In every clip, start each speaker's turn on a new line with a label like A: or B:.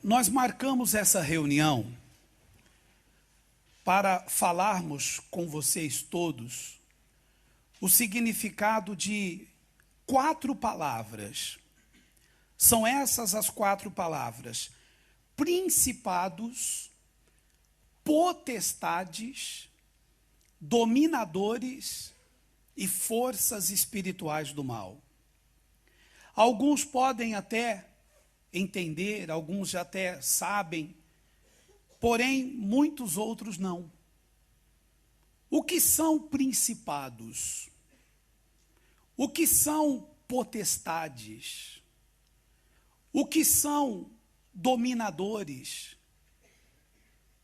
A: Nós marcamos essa reunião para falarmos com vocês todos o significado de 4 palavras. São essas as 4 palavras: principados, potestades, dominadores e forças espirituais do mal. Alguns podem até entender, alguns já até sabem, porém muitos outros não. O que são principados? O que são potestades? O que são dominadores?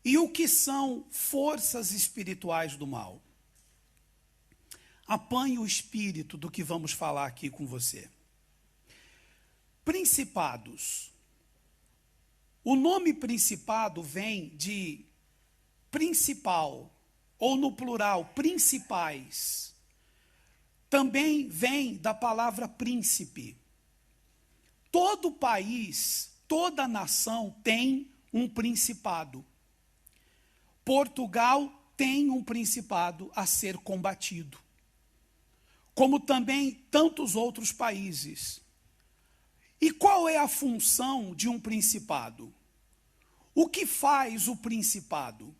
A: E o que são forças espirituais do mal? Apanhe o espírito do que vamos falar aqui com você. Principados. O nome principado vem de principal, ou no plural, principais. Também vem da palavra príncipe. Todo país, toda nação tem um principado. Portugal tem um principado a ser combatido, como também tantos outros países. E qual é a função de um principado? O que faz o principado?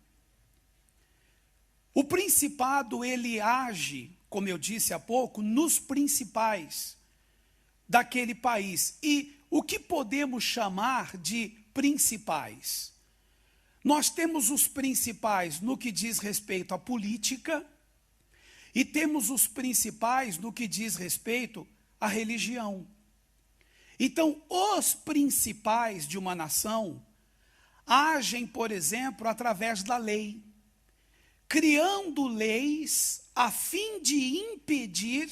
A: O principado, ele age, como eu disse há pouco, nos principais daquele país. E o que podemos chamar de principais? Nós temos os principais no que diz respeito à política e temos os principais no que diz respeito à religião. Então, os principais de uma nação agem, por exemplo, através da lei, criando leis a fim de impedir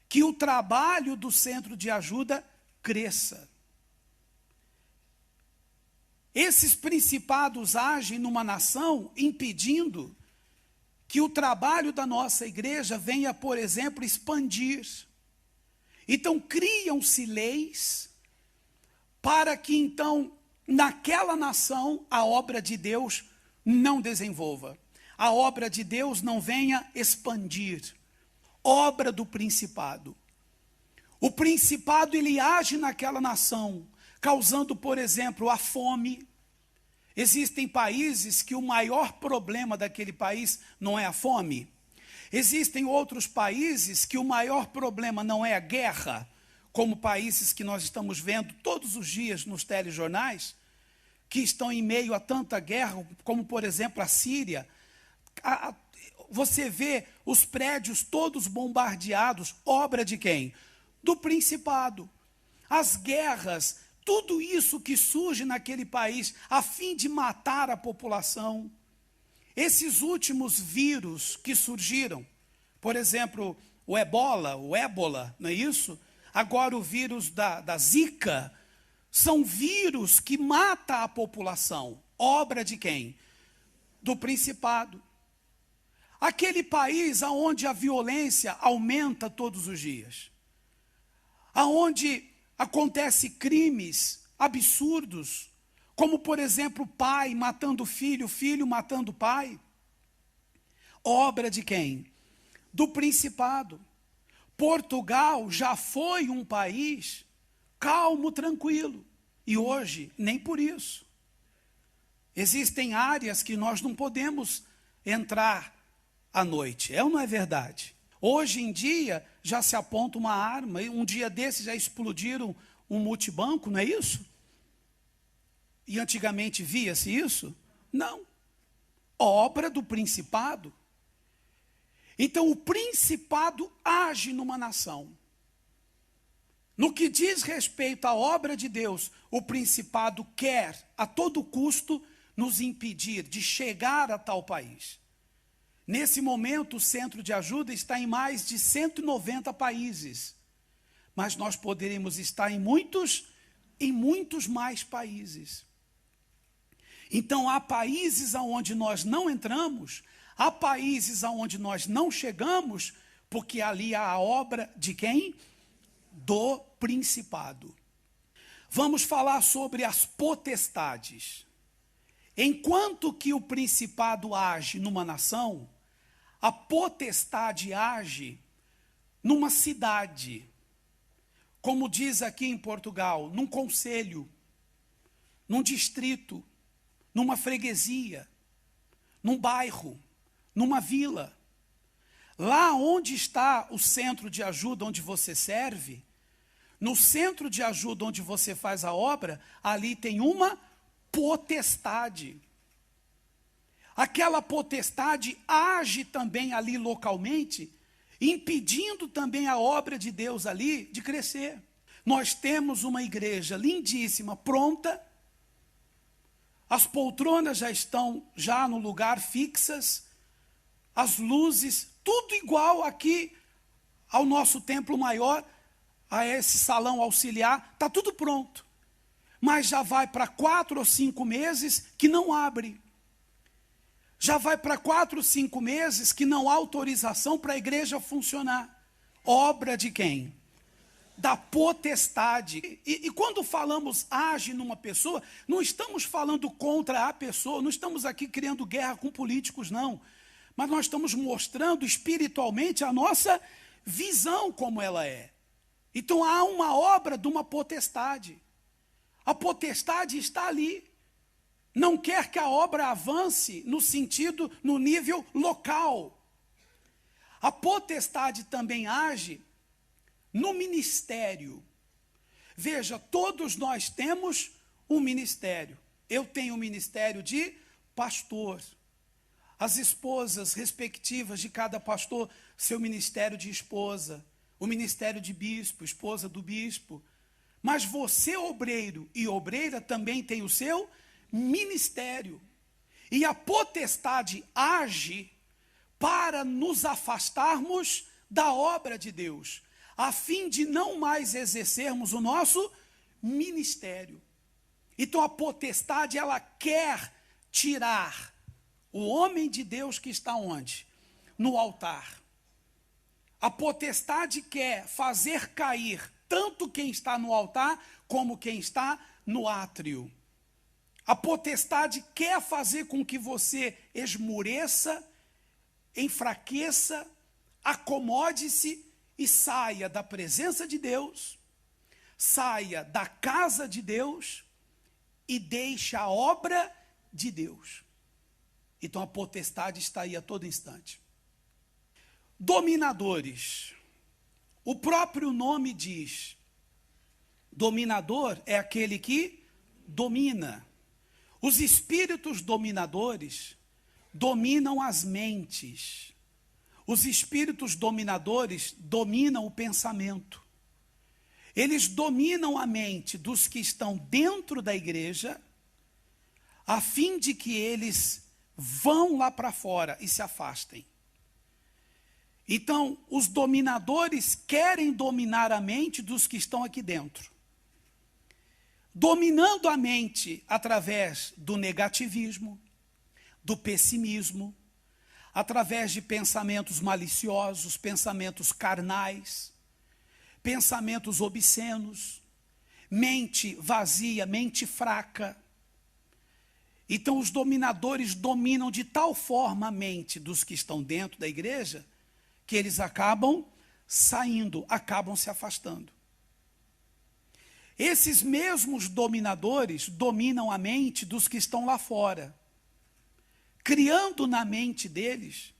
A: que o trabalho do centro de ajuda cresça. Esses principados agem numa nação impedindo que o trabalho da nossa igreja venha, por exemplo, expandir. Então, criam-se leis para que, então, naquela nação, a obra de Deus não desenvolva. A obra de Deus não venha expandir. Obra do principado. O principado, ele age naquela nação, causando, por exemplo, a fome. Existem países que o maior problema daquele país não é a fome. Existem outros países que o maior problema não é a guerra, como países que nós estamos vendo todos os dias nos telejornais, que estão em meio a tanta guerra, como por exemplo a Síria. Você vê os prédios todos bombardeados, obra de quem? Do principado. As guerras, tudo isso que surge naquele país a fim de matar a população. Esses últimos vírus que surgiram, por exemplo, o ébola, não é isso? Agora o vírus da Zika, são vírus que matam a população. Obra de quem? Do principado. Aquele país onde a violência aumenta todos os dias, aonde acontecem crimes absurdos, como, por exemplo, pai matando filho, filho matando pai. Obra de quem? Do principado. Portugal já foi um país calmo, tranquilo. E hoje, nem por isso. Existem áreas que nós não podemos entrar à noite. É ou não é verdade? Hoje em dia, já se aponta uma arma. Um dia desses já explodiram um multibanco, não é isso? E antigamente via-se isso? Não. Obra do principado. Então, o principado age numa nação. No que diz respeito à obra de Deus, o principado quer, a todo custo, nos impedir de chegar a tal país. Nesse momento, o centro de ajuda está em mais de 190 países. Mas nós poderemos estar em muitos mais países. Então, há países aonde nós não entramos, há países aonde nós não chegamos, porque ali há a obra de quem? Do principado. vamos falar sobre as potestades. Enquanto que o principado age numa nação, a potestade age numa cidade. Como diz aqui em Portugal, num concelho, num distrito, numa freguesia, num bairro, numa vila. Lá onde está o centro de ajuda onde você serve, no centro de ajuda onde você faz a obra, ali tem uma potestade. Aquela potestade age também ali localmente, impedindo também a obra de Deus ali de crescer. Nós temos uma igreja lindíssima, pronta, as poltronas já estão no lugar fixas, as luzes, tudo igual aqui ao nosso templo maior, a esse salão auxiliar, está tudo pronto. Mas já vai para 4 ou 5 meses que não abre. Já vai para 4 ou 5 meses que não há autorização para a igreja funcionar. Obra de quem? Da potestade. E quando falamos age numa pessoa, não estamos falando contra a pessoa, não estamos aqui criando guerra com políticos, não. Mas nós estamos mostrando espiritualmente a nossa visão como ela é. Então há uma obra de uma potestade. A potestade está ali. Não quer que a obra avance no nível local. A potestade também age no ministério. Veja, todos nós temos um ministério. Eu tenho um ministério de pastor. As esposas respectivas de cada pastor, seu ministério de esposa. O ministério de bispo, esposa do bispo. Mas você, obreiro e obreira, também tem o seu ministério. E a potestade age para nos afastarmos da obra de Deus, a fim de não mais exercermos o nosso ministério. Então a potestade, ela quer tirar o homem de Deus que está onde? No altar. A potestade quer fazer cair tanto quem está no altar como quem está no átrio. A potestade quer fazer com que você esmoreça, enfraqueça, acomode-se e saia da presença de Deus, saia da casa de Deus e deixe a obra de Deus. Então a potestade está aí a todo instante. Dominadores. O próprio nome diz, dominador é aquele que domina. Os espíritos dominadores dominam as mentes. Os espíritos dominadores dominam o pensamento. Eles dominam a mente dos que estão dentro da igreja, a fim de que eles vão lá para fora e se afastem. Então, os dominadores querem dominar a mente dos que estão aqui dentro. Dominando a mente através do negativismo, do pessimismo, através de pensamentos maliciosos, pensamentos carnais, pensamentos obscenos, mente vazia, mente fraca. Então, os dominadores dominam de tal forma a mente dos que estão dentro da igreja, que eles acabam saindo, acabam se afastando. Esses mesmos dominadores dominam a mente dos que estão lá fora, criando na mente deles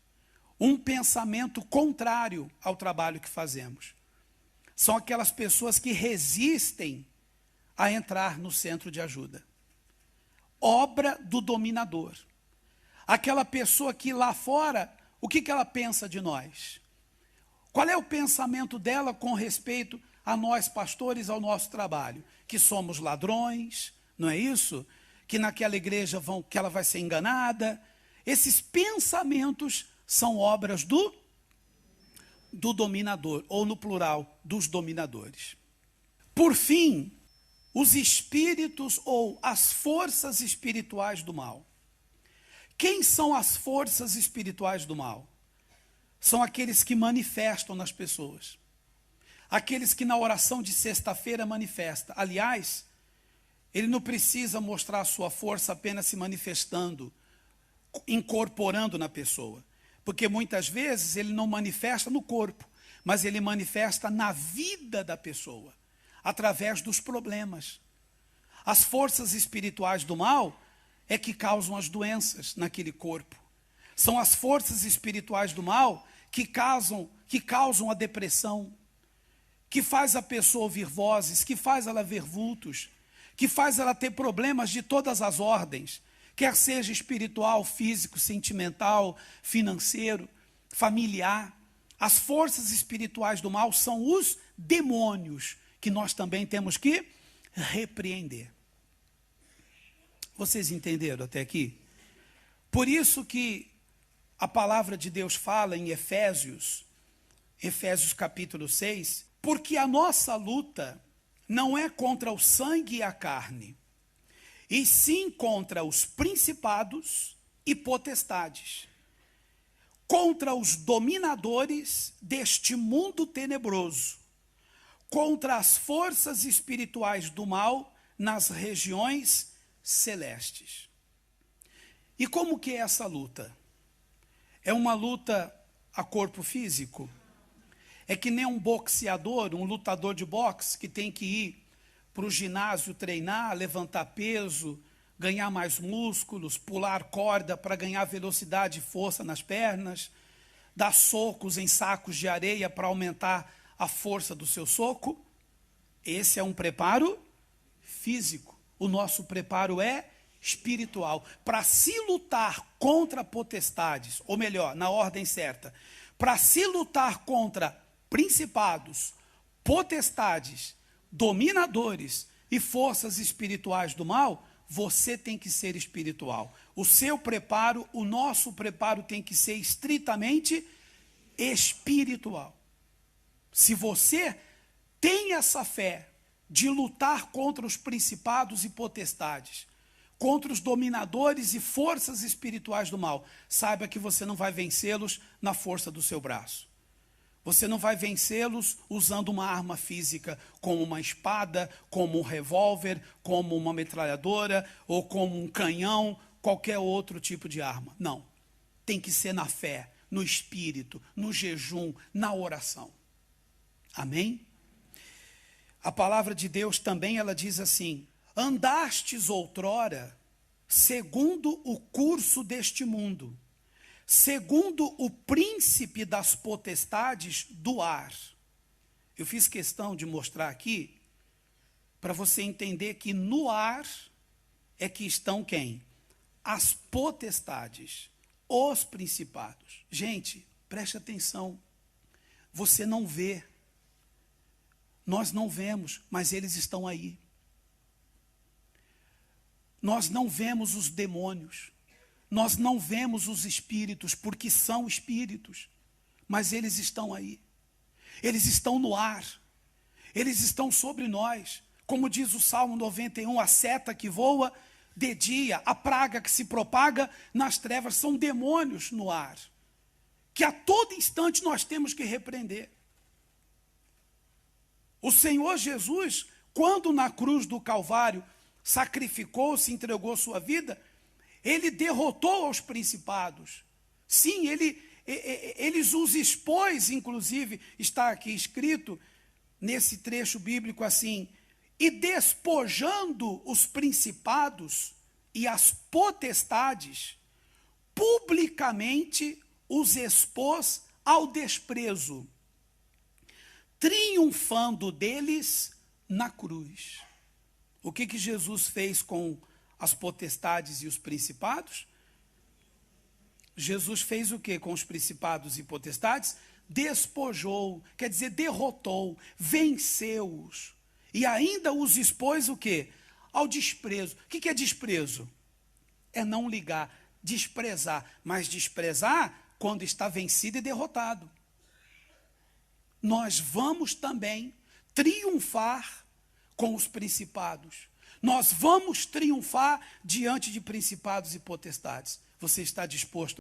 A: um pensamento contrário ao trabalho que fazemos. São aquelas pessoas que resistem a entrar no centro de ajuda. Obra do dominador. Aquela pessoa que lá fora, o que ela pensa de nós? Qual é o pensamento dela com respeito a nós pastores, ao nosso trabalho? Que somos ladrões, não é isso? Que naquela igreja que ela vai ser enganada. Esses pensamentos são obras do dominador, ou no plural, dos dominadores. Por fim, os espíritos ou as forças espirituais do mal. Quem são as forças espirituais do mal? São aqueles que manifestam nas pessoas. Aqueles que na oração de sexta-feira manifestam. Aliás, Ele não precisa mostrar a sua força apenas se manifestando, incorporando na pessoa. Porque muitas vezes ele não manifesta no corpo, mas ele manifesta na vida da pessoa, através dos problemas. As forças espirituais do mal é que causam as doenças naquele corpo. São as forças espirituais do mal que causam a depressão, que faz a pessoa ouvir vozes, que faz ela ver vultos, que faz ela ter problemas de todas as ordens, quer seja espiritual, físico, sentimental, financeiro, familiar. As forças espirituais do mal são os demônios, que nós também temos que repreender. Vocês entenderam até aqui? Por isso que a palavra de Deus fala em Efésios capítulo 6, porque a nossa luta não é contra o sangue e a carne, e sim contra os principados e potestades, contra os dominadores deste mundo tenebroso, contra as forças espirituais do mal nas regiões celestes. E como que é essa luta? É uma luta a corpo físico? É que nem um boxeador, um lutador de boxe que tem que ir para o ginásio treinar, levantar peso, ganhar mais músculos, pular corda para ganhar velocidade e força nas pernas, dar socos em sacos de areia para aumentar a força do seu soco. Esse é um preparo físico. O nosso preparo é espiritual. Para se lutar contra potestades, ou melhor, na ordem certa, para se lutar contra principados, potestades, dominadores e forças espirituais do mal, você tem que ser espiritual. O seu preparo, o nosso preparo tem que ser estritamente espiritual. Se você tem essa fé de lutar contra os principados e potestades, contra os dominadores e forças espirituais do mal, saiba que você não vai vencê-los na força do seu braço. Você não vai vencê-los usando uma arma física, como uma espada, como um revólver, como uma metralhadora, ou como um canhão, qualquer outro tipo de arma. Não. Tem que ser na fé, no espírito, no jejum, na oração. Amém? A palavra de Deus também, ela diz assim: andastes outrora segundo o curso deste mundo, segundo o príncipe das potestades do ar. Eu fiz questão de mostrar aqui, para você entender que no ar é que estão quem? As potestades, os principados. Gente, preste atenção. Você não vê. Nós não vemos, mas eles estão aí. Nós não vemos os demônios. Nós não vemos os espíritos, porque são espíritos, mas eles estão aí. Eles estão no ar. Eles estão sobre nós. Como diz o Salmo 91, a seta que voa de dia, a praga que se propaga nas trevas, são demônios no ar, que a todo instante nós temos que repreender. O Senhor Jesus, quando na cruz do Calvário sacrificou-se, entregou sua vida, ele derrotou os principados. Sim, eles os expôs, inclusive, está aqui escrito, nesse trecho bíblico assim, e despojando os principados e as potestades, publicamente os expôs ao desprezo, triunfando deles na cruz. O que Jesus fez com as potestades e os principados? Jesus fez o que com os principados e potestades? Despojou, quer dizer, derrotou, venceu-os. E ainda os expôs o quê? Ao desprezo. O que é desprezo? É não ligar, desprezar. Mas desprezar quando está vencido e derrotado. Nós vamos também triunfar com os principados. Nós vamos triunfar diante de principados e potestades. Você está disposto